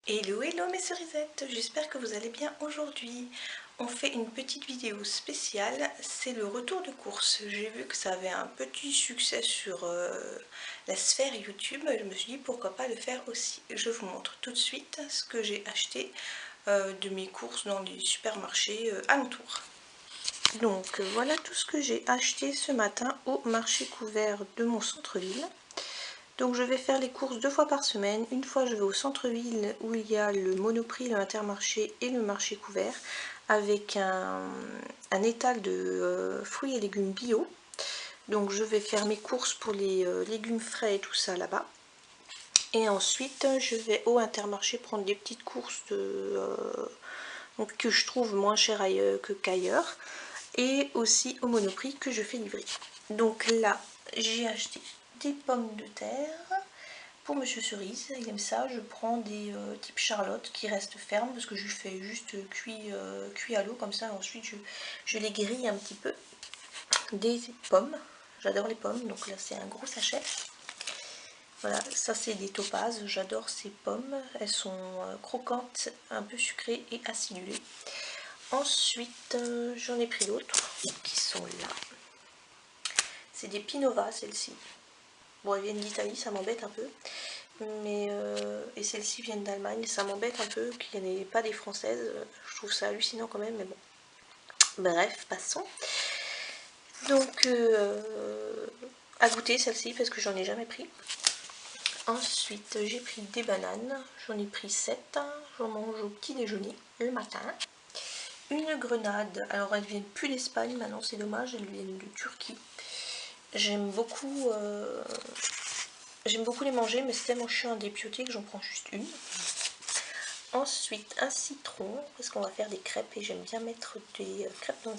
Hello hello mes cerisettes, j'espère que vous allez bien aujourd'hui. On fait une petite vidéo spéciale, c'est le retour de course. J'ai vu que ça avait un petit succès sur la sphère YouTube, je me suis dit pourquoi pas le faire aussi. Je vous montre tout de suite ce que j'ai acheté de mes courses dans les supermarchés alentours. Donc voilà tout ce que j'ai acheté ce matin au marché couvert de mon centre-ville. Donc je vais faire les courses 2 fois par semaine. Une fois je vais au centre-ville où il y a le Monoprix, le Intermarché et le marché couvert avec un étal de fruits et légumes bio. Donc je vais faire mes courses pour les légumes frais et tout ça là-bas. Et ensuite je vais au Intermarché prendre des petites courses que je trouve moins chères qu'ailleurs. Et aussi au Monoprix que je fais livrer. Donc là j'ai acheté des pommes de terre. Pour Monsieur Cerise, il aime ça, je prends des types Charlotte qui restent fermes parce que je fais juste cuit à l'eau comme ça. Ensuite je les grille un petit peu. Des pommes, j'adore les pommes, donc là c'est un gros sachet. Voilà, ça c'est des topazes, j'adore ces pommes, elles sont croquantes, un peu sucrées et acidulées. Ensuite j'en ai pris d'autres qui sont là. C'est des Pinova celles-ci. Bon, elles viennent d'Italie, ça m'embête un peu. Mais et celles-ci viennent d'Allemagne, ça m'embête un peu qu'il n'y en ait pas des françaises. Je trouve ça hallucinant quand même, mais bon. Bref, passons. Donc, à goûter celle-ci parce que j'en ai jamais pris. Ensuite, j'ai pris des bananes. J'en ai pris 7. J'en mange au petit déjeuner le matin. Une grenade. Alors, elles viennent plus d'Espagne maintenant, c'est dommage. Elles viennent de Turquie. J'aime beaucoup les manger, mais c'est tellement chiant à dépioter que j'en prends juste une. Ensuite, un citron, parce qu'on va faire des crêpes et j'aime bien mettre des crêpes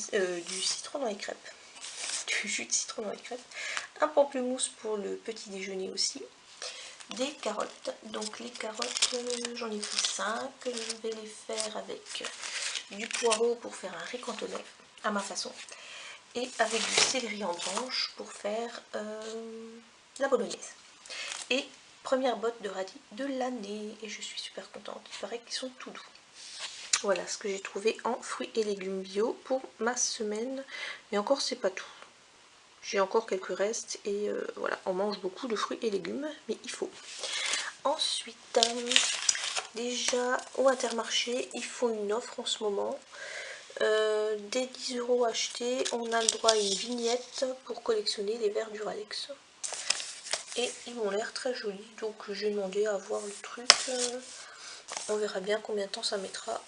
du citron dans les crêpes. Du jus de citron dans les crêpes. Un pamplemousse pour le petit déjeuner aussi. Des carottes. Donc les carottes, j'en ai pris 5. Je vais les faire avec du poireau pour faire un riz cantonais à ma façon. Et avec du céleri en branche pour faire la bolognaise. Et première botte de radis de l'année. Et je suis super contente. Il paraît qu'ils sont tout doux. Voilà ce que j'ai trouvé en fruits et légumes bio pour ma semaine. Mais encore, c'est pas tout. J'ai encore quelques restes et voilà, on mange beaucoup de fruits et légumes, mais il faut. Ensuite, déjà au Intermarché, ils font une offre en ce moment. Dès 10 € achetés, on a le droit à une vignette pour collectionner les verres Duralex. Et ils m'ont l'air très jolis, donc j'ai demandé à voir le truc. On verra bien combien de temps ça mettra.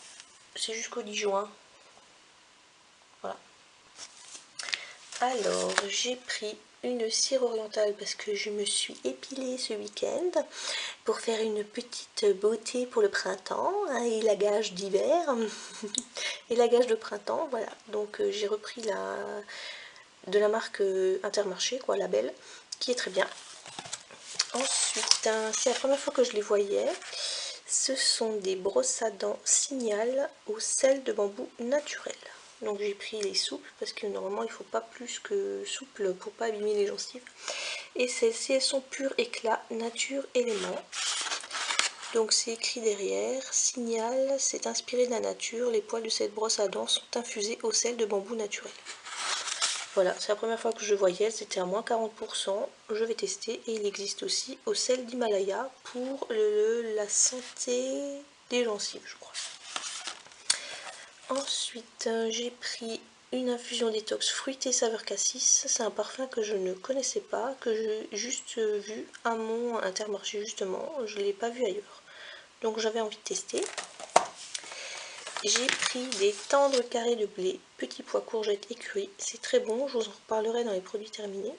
C'est jusqu'au 10 juin. Voilà. Alors, j'ai pris une cire orientale parce que je me suis épilée ce week-end pour faire une petite beauté pour le printemps, hein, élagage d'hiver élagage de printemps, voilà. Donc j'ai repris de la marque Intermarché, quoi, la belle, qui est très bien. Ensuite, c'est la première fois que je les voyais. Ce sont des brosses à dents Signal au sel de bambou naturel. Donc j'ai pris les souples parce que normalement il ne faut pas plus que souple pour pas abîmer les gencives. Et celles-ci elles sont pur éclat, nature, éléments. Donc c'est écrit derrière, Signal, c'est inspiré de la nature, les poils de cette brosse à dents sont infusés au sel de bambou naturel. Voilà, c'est la première fois que je voyais, c'était à moins 40%, je vais tester. Et il existe aussi au sel d'Himalaya pour la santé des gencives, je crois. Ensuite, j'ai pris une infusion détox fruitée saveur cassis. C'est un parfum que je ne connaissais pas, que j'ai juste vu à mon Intermarché justement. Je ne l'ai pas vu ailleurs. Donc j'avais envie de tester. J'ai pris des tendres carrés de blé, petits pois, courgettes et curry. C'est très bon, je vous en reparlerai dans les produits terminés.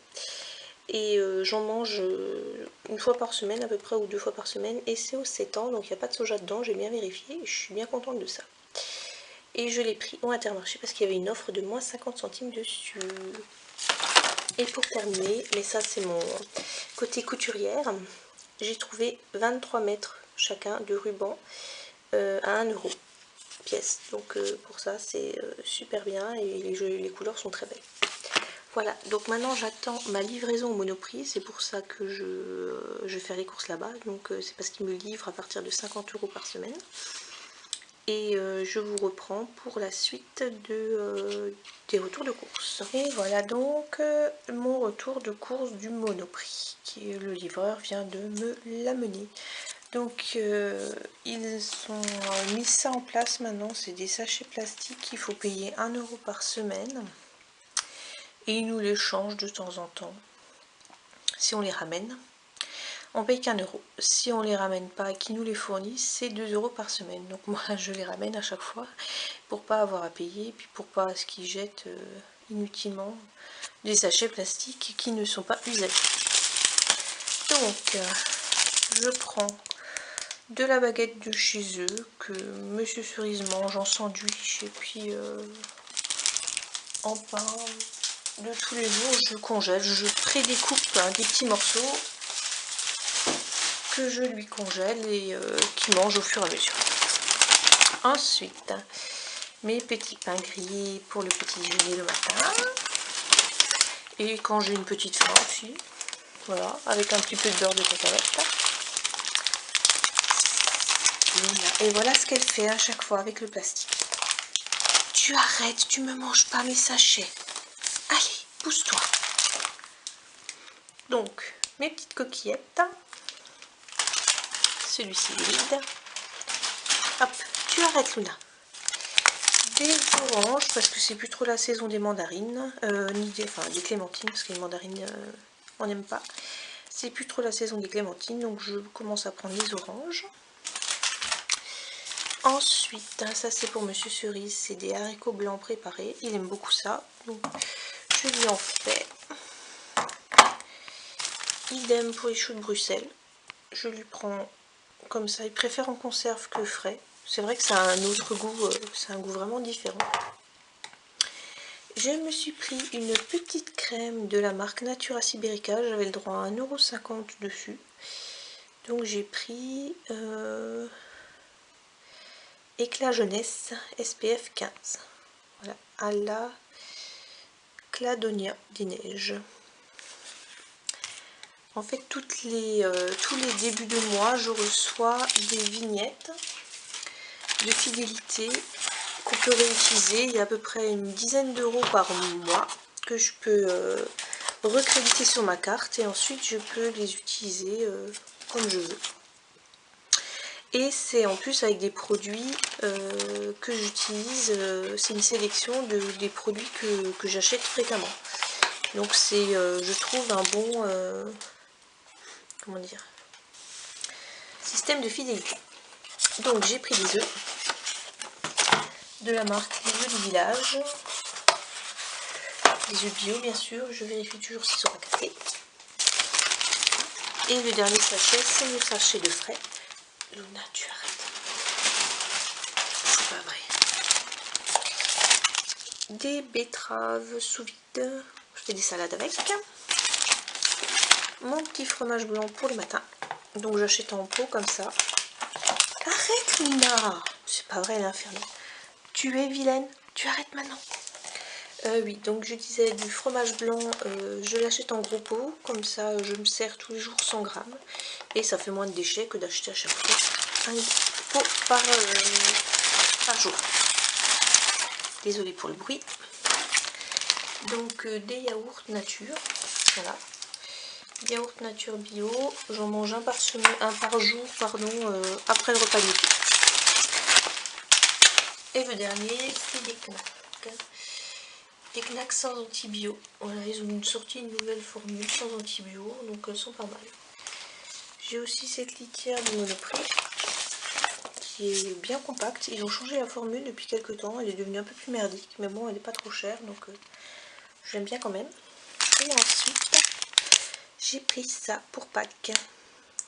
Et j'en mange une fois par semaine à peu près, ou 2 fois par semaine. Et c'est au 7 ans, donc il n'y a pas de soja dedans, j'ai bien vérifié. Je suis bien contente de ça. Et je l'ai pris au Intermarché parce qu'il y avait une offre de moins 50 centimes dessus. Et pour terminer, mais ça c'est mon côté couturière, j'ai trouvé 23 mètres chacun de ruban à 1 € pièce. Donc pour ça c'est super bien et les couleurs sont très belles. Voilà, donc maintenant j'attends ma livraison au Monoprix, c'est pour ça que je vais faire les courses là-bas, donc c'est parce qu'ils me livrent à partir de 50 € par semaine. Et je vous reprends pour la suite des retours de course. Et voilà donc mon retour de course du Monoprix, qui le livreur vient de me l'amener. Donc ils ont mis ça en place maintenant, c'est des sachets plastiques qu'il faut payer 1 € par semaine. Et ils nous les changent de temps en temps. Si on les ramène, on paye qu'1 €. Si on les ramène pas et qu'ils nous les fournissent, c'est 2 € par semaine. Donc moi je les ramène à chaque fois pour pas avoir à payer, et puis pour pas ce qu'ils jettent inutilement des sachets plastiques qui ne sont pas usagés. Donc je prends de la baguette de chez eux que Monsieur Cerise mange en sandwich et puis en pain de tous les jours. Je congèle, je prédécoupe des petits morceaux que je lui congèle et qui mange au fur et à mesure. Ensuite, mes petits pains grillés pour le petit déjeuner le matin. Et quand j'ai une petite faim aussi, voilà, avec un petit peu de beurre de cacahuète. Voilà. Et voilà ce qu'elle fait à chaque fois avec le plastique. Tu arrêtes, tu me manges pas mes sachets. Allez, pousse-toi. Donc, mes petites coquillettes. Celui-ci est vide. Hop, tu arrêtes Luna. Des oranges, parce que c'est plus trop la saison des mandarines, ni des clémentines, parce que les mandarines, on n'aime pas. C'est plus trop la saison des clémentines, donc je commence à prendre les oranges. Ensuite, ça c'est pour Monsieur Cerise, c'est des haricots blancs préparés. Il aime beaucoup ça, donc je lui en fais. Idem pour les choux de Bruxelles. Je lui prends comme ça. Il préfère en conserve que frais. C'est vrai que ça a un autre goût, c'est un goût vraiment différent. Je me suis pris une petite crème de la marque Natura Siberica. J'avais le droit à 1,50 € dessus. Donc j'ai pris Éclat Jeunesse SPF 15. Voilà, à la Cladonia des neiges. En fait, tous les débuts de mois, je reçois des vignettes de fidélité qu'on peut réutiliser. Il y a à peu près une dizaine d'euros par mois que je peux recréditer sur ma carte et ensuite je peux les utiliser comme je veux. Et c'est en plus avec des produits que j'utilise, c'est une sélection des produits que j'achète fréquemment. Donc c'est, je trouve, un bon, comment dire, système de fidélité. Donc j'ai pris des œufs de la marque Les œufs du village, des œufs bio bien sûr, je vérifie toujours s'ils sont pas cassés. Et le dernier sachet, c'est le sachet de frais. Luna, tu arrêtes. C'est pas vrai. Des betteraves sous vide. Je fais des salades avec. Mon petit fromage blanc pour le matin. Donc j'achète en pot comme ça. Arrête Luna. C'est pas vrai l'infernal. Tu es vilaine. Tu arrêtes maintenant. Oui, donc je disais du fromage blanc, je l'achète en gros pot, comme ça je me sers tous les jours 100 g et ça fait moins de déchets que d'acheter à chaque fois un pot par jour. Désolée pour le bruit. Donc des yaourts nature, voilà, yaourt nature bio, j'en mange un par jour, après le repas de midi. Et le dernier, c'est des knacks. Des knacks sans antibio. Voilà, ils ont sorti une nouvelle formule sans antibio, donc elles sont pas mal. J'ai aussi cette litière de Monoprix qui est bien compacte. Ils ont changé la formule depuis quelques temps, elle est devenue un peu plus merdique, mais bon, elle n'est pas trop chère, donc j'aime bien quand même. Et ensuite, j'ai pris ça pour Pâques.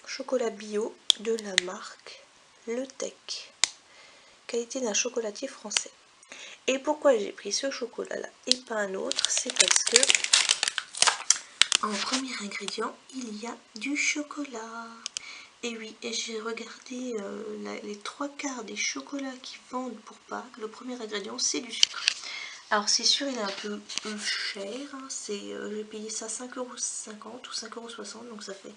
Chocolat bio de la marque Le Tech. Qualité d'un chocolatier français. Et pourquoi j'ai pris ce chocolat là et pas un autre, c'est parce que en premier ingrédient il y a du chocolat. Et oui, et j'ai regardé les 3/4 des chocolats qui vendent pour Pâques, le premier ingrédient c'est du sucre. Alors c'est sûr, il est un peu cher, hein. J'ai payé ça 5,50 € ou 5,60 €, donc ça fait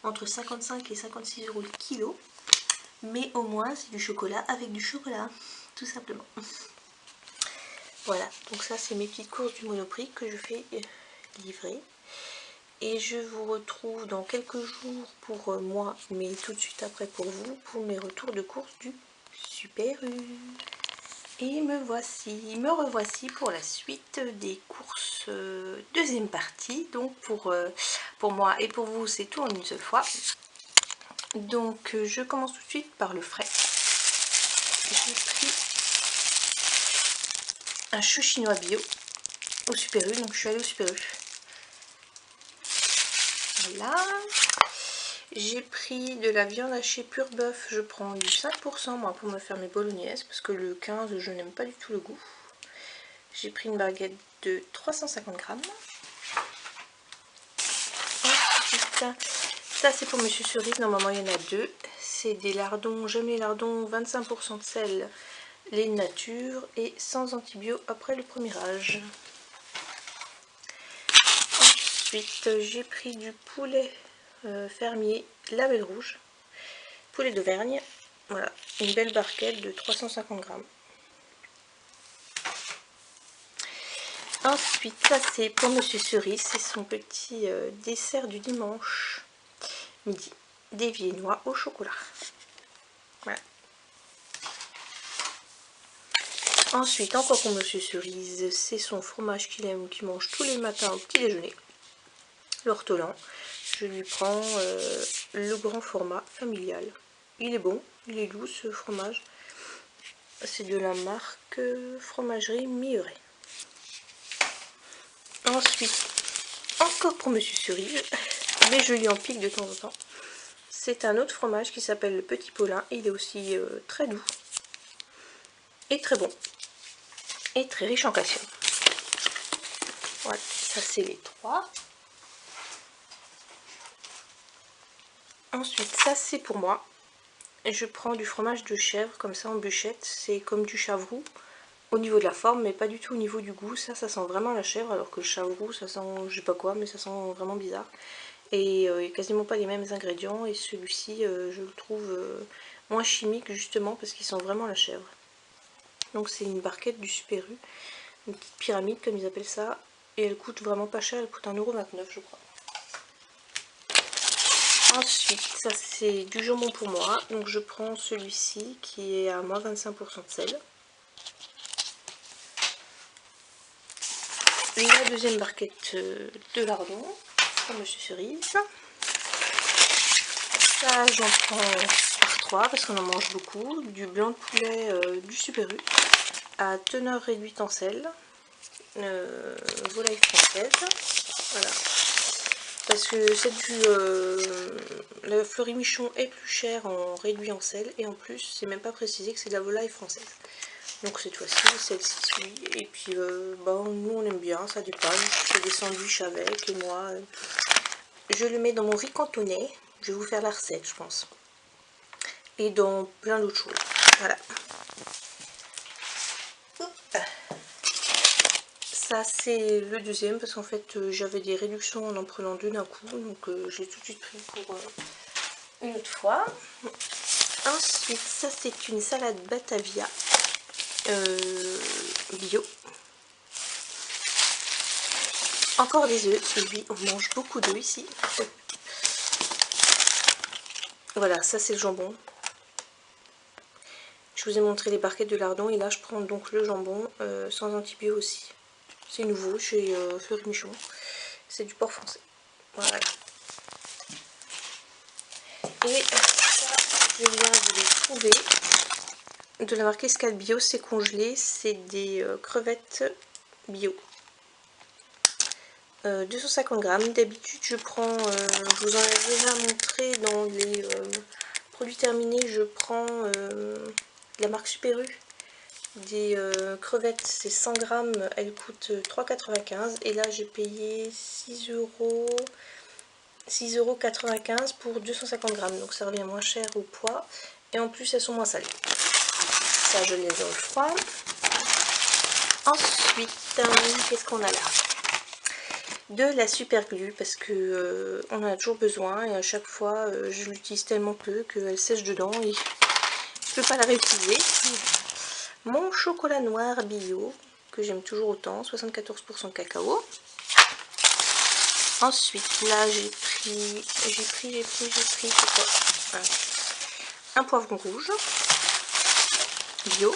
entre 55 et 56 € le kilo. Mais au moins c'est du chocolat avec du chocolat, tout simplement. Voilà, donc ça c'est mes petites courses du Monoprix que je fais livrer. Et je vous retrouve dans quelques jours pour moi, mais tout de suite après pour vous, pour mes retours de courses du Super U. Et me revoici pour la suite des courses, deuxième partie. Donc pour moi et pour vous, c'est tout en une seule fois. Donc je commence tout de suite par le frais. J'ai pris un chou chinois bio au Super U, donc je suis allée au Super U. Voilà. J'ai pris de la viande hachée pur bœuf, je prends du 5% moi pour me faire mes bolognaises, parce que le 15 je n'aime pas du tout le goût. J'ai pris une baguette de 350 grammes. Ensuite, ça c'est pour Monsieur Cerise, normalement il y en a deux. C'est des lardons, j'aime les lardons, 25% de sel, les nature et sans antibio après le premier âge. Ensuite j'ai pris du poulet fermier label rouge, poulet d'Auvergne, voilà, une belle barquette de 350 grammes. Ensuite, ça c'est pour Monsieur Cerise, c'est son petit dessert du dimanche midi, des viennois au chocolat. Voilà. Ensuite, encore pour Monsieur Cerise, c'est son fromage qu'il aime, qu'il mange tous les matins au petit déjeuner, l'ortolan. Je lui prends le grand format familial. Il est bon, il est doux ce fromage. C'est de la marque Fromagerie Mieuret. Ensuite, encore pour Monsieur Cerise, mais je lui en pique de temps en temps. C'est un autre fromage qui s'appelle le Petit Paulin. Il est aussi très doux et très bon et très riche en calcium. Voilà, ça c'est les trois. Ensuite, ça c'est pour moi. Je prends du fromage de chèvre comme ça en bûchette. C'est comme du chavroux au niveau de la forme, mais pas du tout au niveau du goût. Ça sent vraiment la chèvre, alors que le chavroux, ça sent je sais pas quoi, mais ça sent vraiment bizarre. Et il n'y a quasiment pas les mêmes ingrédients. Et celui-ci, je le trouve moins chimique justement parce qu'il sent vraiment la chèvre. Donc c'est une barquette du Super U, une petite pyramide comme ils appellent ça. Et elle coûte vraiment pas cher, elle coûte 1,29 € je crois. Ensuite, ça c'est du jambon pour moi, donc je prends celui-ci qui est à moins 25% de sel. La deuxième barquette de lardons pour Monsieur Cerise. Ça j'en prends par 3 parce qu'on en mange beaucoup. Du blanc de poulet du Super U à teneur réduite en sel. Volaille française. Voilà. Parce que c'est le Fleury-Michon est plus cher en réduit en sel, et en plus c'est même pas précisé que c'est de la volaille française. Donc cette fois-ci, celle-ci, oui. Et puis nous on aime bien, ça dépend. Je fais des sandwichs avec, et moi je le mets dans mon riz cantonais. Je vais vous faire la recette, je pense. Et dans plein d'autres choses. Voilà. Ça c'est le deuxième parce qu'en fait j'avais des réductions en prenant deux d'un coup, donc je l'ai tout de suite pris pour une autre fois. Ensuite ça c'est une salade Batavia bio. Encore des œufs, oui on mange beaucoup d'œufs ici. Voilà, ça c'est le jambon. Je vous ai montré les barquettes de lardons et là je prends donc le jambon sans antibio aussi. C'est nouveau chez Fleury-Michon. C'est du porc français. Voilà. Et ça, je viens de les trouver. De la marque Escale Bio, c'est congelé. C'est des crevettes bio. 250 grammes. D'habitude, je prends, je vous en ai déjà montré dans les produits terminés, je prends la marque Super U. Des crevettes, c'est 100 grammes, elles coûtent 3,95 € et là j'ai payé 6,95 € pour 250 grammes, donc ça revient moins cher au poids et en plus elles sont moins salées. Ça je les ai au froid. Ensuite, qu'est-ce qu'on a là? De la super glue, parce que on en a toujours besoin et à chaque fois je l'utilise tellement peu qu'elle sèche dedans et je peux pas la réutiliser. Mon chocolat noir bio que j'aime toujours autant, 74% cacao. Ensuite là j'ai pris quoi, un poivron rouge bio.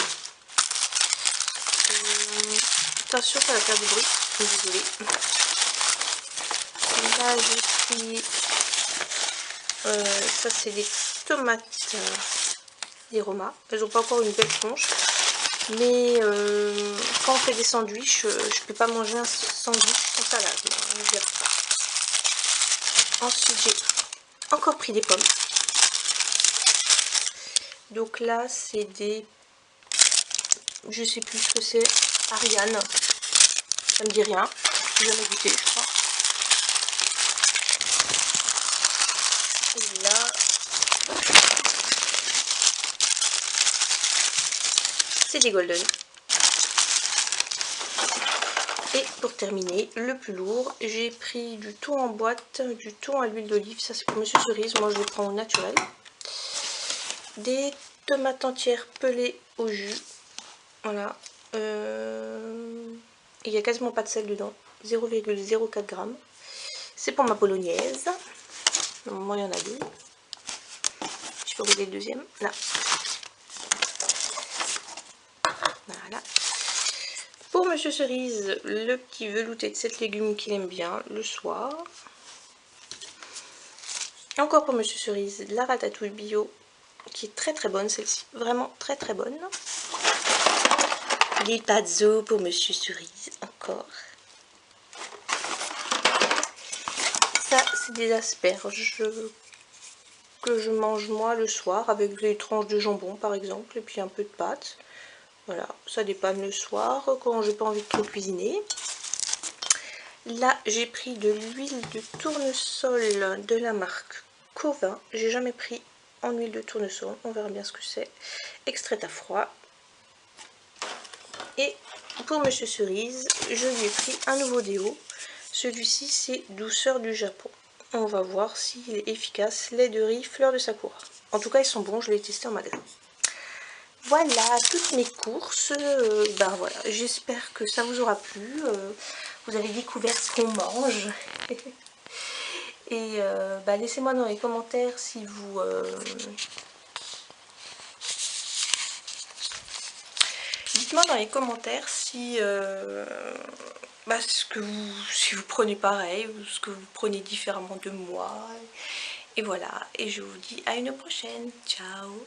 Attention, ça va faire du bruit, désolée. Là j'ai pris ça, c'est des tomates des Roma. Elles n'ont pas encore une belle tronche, mais quand on fait des sandwichs, je peux pas manger un sandwich sans salade, je dirais pas. Ensuite j'ai encore pris des pommes. Donc là c'est des, je sais plus ce que c'est, Ariane, ça me dit rien, j'ai jamais goûté je crois. Et là c'est des golden. Et pour terminer, le plus lourd, j'ai pris du thon en boîte, du thon à l'huile d'olive, ça c'est pour Monsieur Cerise, moi je le prends au naturel. Des tomates entières pelées au jus, voilà. Il n'y a quasiment pas de sel dedans, 0,04 g. C'est pour ma bolognaise. Normalement il y en a deux. Je peux regarder le deuxième, là. Voilà. Pour Monsieur Cerise, le petit velouté de 7 légumes qu'il aime bien le soir. Encore pour Monsieur Cerise, la ratatouille bio qui est très très bonne celle-ci, vraiment très très bonne. Les pazzo pour Monsieur Cerise, encore. Ça c'est des asperges que je mange moi le soir avec des tranches de jambon par exemple et puis un peu de pâte. Voilà, ça dépanne le soir quand j'ai pas envie de trop cuisiner. Là j'ai pris de l'huile de tournesol de la marque Covin. J'ai jamais pris en huile de tournesol, on verra bien ce que c'est. Extraite à froid. Et pour Monsieur Cerise, je lui ai pris un nouveau déo. Celui-ci c'est Douceur du Japon. On va voir s'il est efficace. Lait de riz, fleur de sakura. En tout cas ils sont bons, je l'ai testé en magasin. Voilà toutes mes courses. Ben voilà, j'espère que ça vous aura plu. Vous avez découvert ce qu'on mange. Et bah, laissez-moi dans les commentaires si vous... Dites-moi dans les commentaires si, bah, si vous prenez pareil ou ce que vous prenez différemment de moi. Et voilà, et je vous dis à une prochaine. Ciao!